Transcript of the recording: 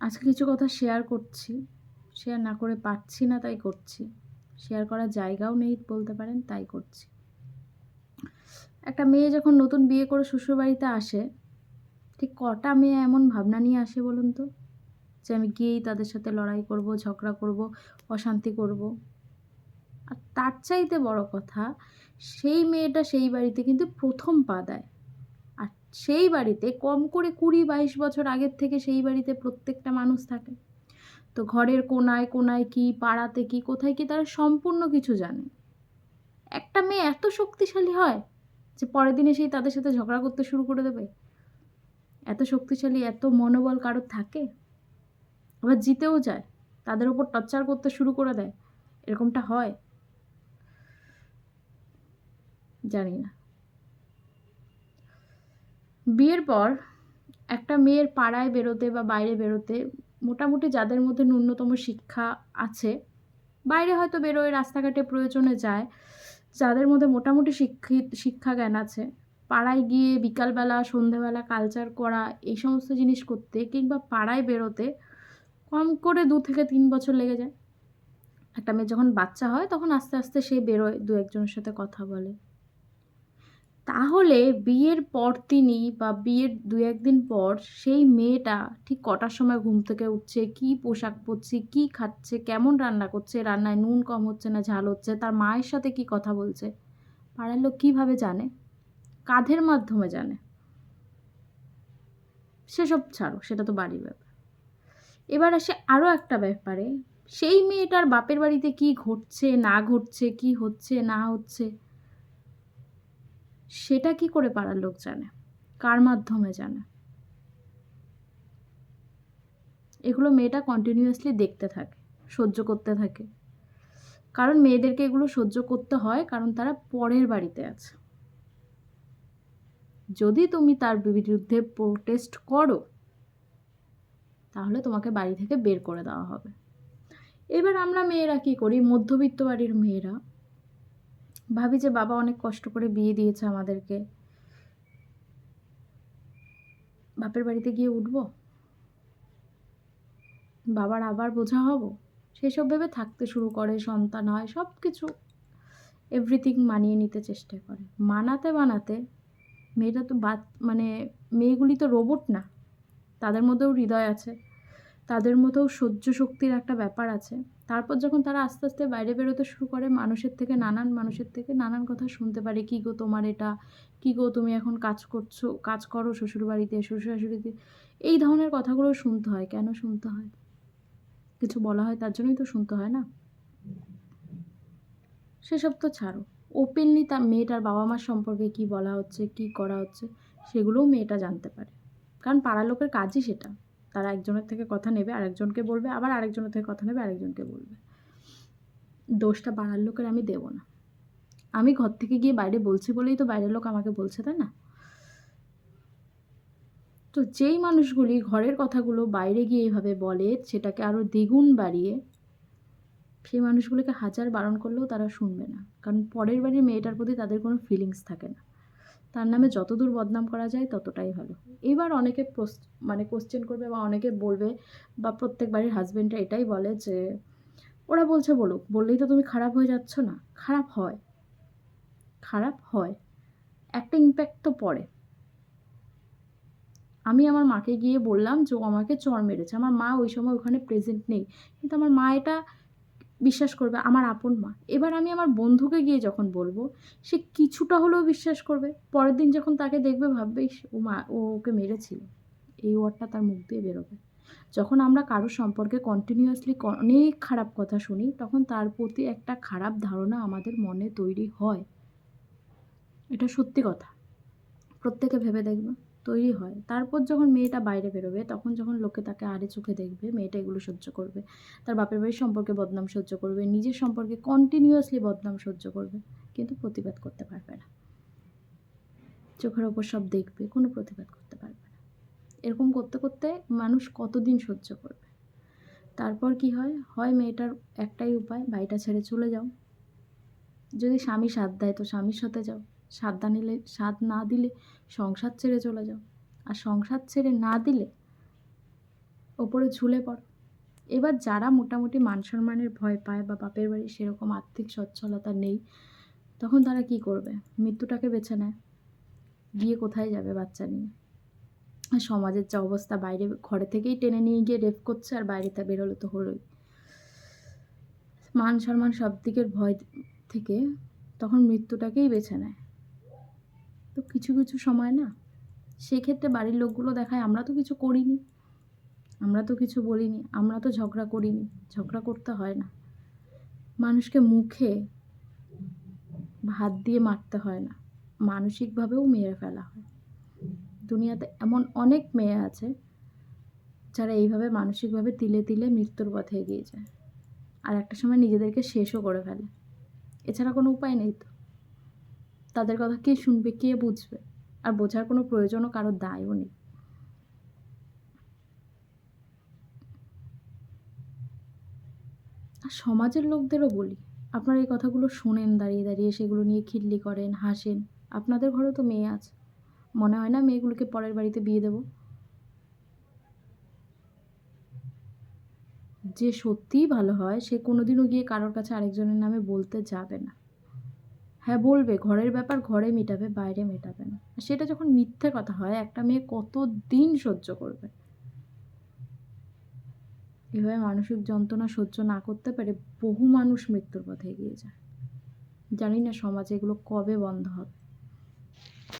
আজকে কিছু কথা শেয়ার করছি। শেয়ার না করে পারছি না তাই করছি। শেয়ার করার জায়গাও নেই বলতে পারেন, তাই করছি। একটা মেয়ে যখন নতুন বিয়ে করে শ্বশুরবাড়িতে আসে, ঠিক কটা মেয়ে এমন ভাবনা নিয়ে আসে বলুন তো? যে আমি গিয়েই তাদের সাথে লড়াই করব, ঝগড়া করব, অশান্তি করব। আর তার চাইতে বড় কথা, সেই মেয়েটা সেই বাড়িতে কিন্তু ১ম পা দেয়। আর সেই বাড়িতে কম করে ২০-২২ বছর আগের থেকে সেই বাড়িতে প্রত্যেকটা মানুষ থাকে। তো ঘরের কোনায় কোনায় কি, পাড়াতে কি, কোথায় কি, তারা সম্পূর্ণ কিছু জানে। একটা মেয়ে এত শক্তিশালী হয় যে পরের দিন এসেই তাদের সাথে ঝগড়া করতে শুরু করে দেবে? এত শক্তিশালী, এত মনোবল কারোর থাকে? আবার জিতেও যায়, তাদের উপর টর্চার করতে শুরু করে দেয়। এরকমটা হয়? জানি না। বিয়ের পর একটা মেয়ের পাড়ায় বেরোতে বা বাইরে বেরোতে মোটামুটি যাদের মধ্যে ন্যূনতম শিক্ষা আছে, বাইরে হয়তো বেরোয়, রাস্তাঘাটে প্রয়োজনে যায়, যাদের মধ্যে মোটামুটি শিক্ষা জ্ঞান আছে, পাড়ায় গিয়ে বিকালবেলা সন্ধ্যাবেলা কালচার করা, এই সমস্ত জিনিস করতে কিংবা পাড়ায় বেরোতে কম করে ২ থেকে ৩ বছর লেগে যায়। একটা মেয়ে যখন বাচ্চা হয় তখন আস্তে আস্তে সে বেরোয়, দু একজনের সাথে কথা বলে। তাহলে বিয়ের পরদিনই বা বিয়ের ২-১ দিন পর সেই মেয়েটা ঠিক কটার সময় ঘুম থেকে উঠছে, কী পোশাক পরছে, কী খাচ্ছে, কেমন রান্না করছে, রান্নায় নুন কম হচ্ছে না ঝাল হচ্ছে, তার মায়ের সাথে কী কথা বলছে, পাড়ার লোক কীভাবে জানে? কাদের মাধ্যমে জানে? সেসব ছাড়ো, সেটা তো বাড়ির ব্যাপার। এবার আসে আরও একটা ব্যাপারে, সেই মেয়েটার বাপের বাড়িতে কী ঘটছে না ঘটছে, কী হচ্ছে না হচ্ছে, সেটা কী করে পাড়ার লোক জানে? কার মাধ্যমে জানে? এগুলো মেয়েটা কন্টিনিউয়াসলি দেখতে থাকে, সহ্য করতে থাকে। কারণ মেয়েদেরকে এগুলো সহ্য করতে হয়, কারণ তারা পরের বাড়িতে আছে। যদি তুমি তার বিরুদ্ধে প্রোটেস্ট করো, তাহলে তোমাকে বাড়ি থেকে বের করে দেওয়া হবে। এবার আমরা মেয়েরা কী করি, মধ্যবিত্ত বাড়ির মেয়েরা ভাবি যে বাবা অনেক কষ্ট করে বিয়ে দিয়েছে আমাদেরকে, বাপের বাড়িতে গিয়ে উঠবো, বাবার আবার বোঝা হব, সেসব ভেবে থাকতে শুরু করে। সন্তান হয়, সব কিছু এভরিথিং মানিয়ে নিতে চেষ্টা করে। মানাতে বানাতে মেয়েটা তো মানে মেয়েগুলি তো রোবট না, তাদের মধ্যেও হৃদয় আছে, তাদের মধ্যেও সহ্য শক্তির একটা ব্যাপার আছে। তারপর যখন তারা আস্তে আস্তে বাইরে বেরোতে শুরু করে, নানান মানুষের থেকে নানান কথা শুনতে পারে। কী গো তোমার এটা, কী গো তুমি এখন কাজ করো শ্বশুরবাড়িতে, শ্বশুর-শাশুড়িতে, এই ধরনের কথাগুলো শুনতে হয়। কেন শুনতে হয়? কিছু বলা হয় তার জন্যই তো শুনতে হয় না? সেসব তো ছাড়ো। ওপেনলি তার মেয়েটার বাবা-মার সম্পর্কে কী বলা হচ্ছে, কী করা হচ্ছে, সেগুলোও মেয়েটা জানতে পারে। কারণ পাড়ার লোকের কাজই সেটা। তারা একজনের থেকে কথা নেবে, আরেকজনকে বলবে, আবার আরেকজনের থেকে কথা নেবে, আরেকজনকে বলবে। দোষটা পাড়ার লোকের আমি দেব না। আমি ঘর থেকে গিয়ে বাইরে বলছি বলেই তো বাইরের লোক আমাকে বলছে, তাই না? তো যেই মানুষগুলি ঘরের কথাগুলো বাইরে গিয়ে এভাবে বলে, সেটাকে আরও দ্বিগুণ বাড়িয়ে, সেই মানুষগুলোকে হাজার বারণ করলেও তারা শুনবে না। কারণ পরের বাড়ির মেয়েটার প্রতি তাদের কোনো ফিলিংস থাকে না। তার নামে যতদূর বদনাম করা যায় ততটাই ভালো। এবার অনেকে মানে কোয়েশ্চেন করবে বা অনেকে বলবে, বা প্রত্যেক বাড়ির হাসব্যান্ডরা এটাই বলে যে, ওরা বলছে বলুক, বললেই তো তুমি খারাপ হয়ে যাচ্ছ না? খারাপ হয়, খারাপ হয়। একটা ইমপ্যাক্ট তো পড়ে। আমি আমার মাকে গিয়ে বললাম যে ও আমাকে চড় মেরেছে। আমার মা ওই সময় ওখানে প্রেজেন্ট নেই। কিন্তু আমার মা এটা বিশ্বাস করবে, আমার আপন মা। এবার আমি আমার বন্ধুকে গিয়ে যখন বলবো, সে কিছুটা হলেও বিশ্বাস করবে। পরের দিন যখন তাকে দেখবে ভাববে, ইস! ও ওকে মেরেছিল। এই ওয়ার্ডটা তার মুখ দিয়ে বেরোবে। যখন আমরা কারো সম্পর্কে কন্টিনিউয়াসলি অনেক খারাপ কথা শুনি, তখন তার প্রতি একটা খারাপ ধারণা আমাদের মনে তৈরি হয়। এটা সত্যি কথা। প্রত্যেকে ভেবে দেখবে, তৈরি হয়। তারপর যখন মেয়েটা বাইরে বেরোবে, তখন যখন লোকে তাকে আড়ে চোখে দেখবে, মেয়েটা এগুলো সহ্য করবে। তার বাপের বাড়ির সম্পর্কে বদনাম সহ্য করবে, নিজের সম্পর্কে কন্টিনিউয়াসলি বদনাম সহ্য করবে। কিন্তু প্রতিবাদ করতে পারবে না। চোখের ওপর সব দেখবে, কোনো প্রতিবাদ করতে পারবে না। এরকম করতে করতে মানুষ কতদিন সহ্য করবে? তারপর কি হয়? হয় মেয়েটার একটাই উপায়, বাড়িটা ছেড়ে চলে যাও। যদি স্বামী সাথ দেয় তো স্বামীর সাথে যাও। সাথ না দিলে সংসার ছেড়ে চলে যাও। আর সংসার ছেড়ে না দিলে ওপরে ঝুলে পড়ো। এবার যারা মোটামুটি মান সম্মানের ভয় পায় বা বাপের বাড়ি সেরকম আর্থিক সচ্ছলতা নেই, তখন তারা কি করবে? মৃত্যুটাকে বেছে নেয়। গিয়ে কোথায় যাবে বাচ্চা নিয়ে? আর সমাজের যা অবস্থা, বাইরে ঘরে থেকেই টেনে নিয়ে গিয়ে রেপ করছে, আর বাইরেতে বেরোলে তো হলোই। মান সম্মান সব দিকের ভয় থেকে তখন মৃত্যুটাকেই বেছে নেয়। তো কিছু কিছু সময় না, সেক্ষেত্রে বাড়ির লোকগুলো দেখায় আমরা তো কিছু করিনি, আমরা তো কিছু বলিনি, আমরা তো ঝগড়া করিনি। ঝগড়া করতে হয় না, মানুষকে মুখে ভাত দিয়ে মারতে হয় না, মানসিকভাবেও মেরে ফেলা হয়। দুনিয়াতে এমন অনেক মেয়ে আছে যারা এইভাবে মানসিকভাবে তিলে তিলে মৃত্যুর পথে এগিয়ে যায়, আর একটা সময় নিজেদেরকে শেষও করে ফেলে। এছাড়া কোনো উপায় নেই তো। তাদের কথা কে শুনবে, কে বুঝবে? আর বোঝার কোনো প্রয়োজনও কারোর দায়ও নেই। আর সমাজের লোকদেরও বলি, আপনারা এই কথাগুলো শোনেন দাঁড়িয়ে দাঁড়িয়ে, সেগুলো নিয়ে খিল্লি করেন, হাসেন। আপনাদের ঘরেও তো মেয়ে আছে, মনে হয় না মেয়েগুলোকে পরের বাড়িতে বিয়ে দেবো? যে সত্যিই ভালো হয় সে কোনোদিনও গিয়ে কারোর কাছে আরেকজনের নামে বলতে যাবে না। হ্যাঁ বলবে, ঘরের ব্যাপার ঘরে মেটাবে, বাইরে মেটাবে না। আর সেটা যখন মিথ্যে কথা হয়, একটা মেয়ে কতদিন সহ্য করবে? এভাবে মানসিক যন্ত্রণা সহ্য না করতে পেরে বহু মানুষ মৃত্যুর পথে এগিয়ে যায়। জানি না সমাজে এগুলো কবে বন্ধ হবে।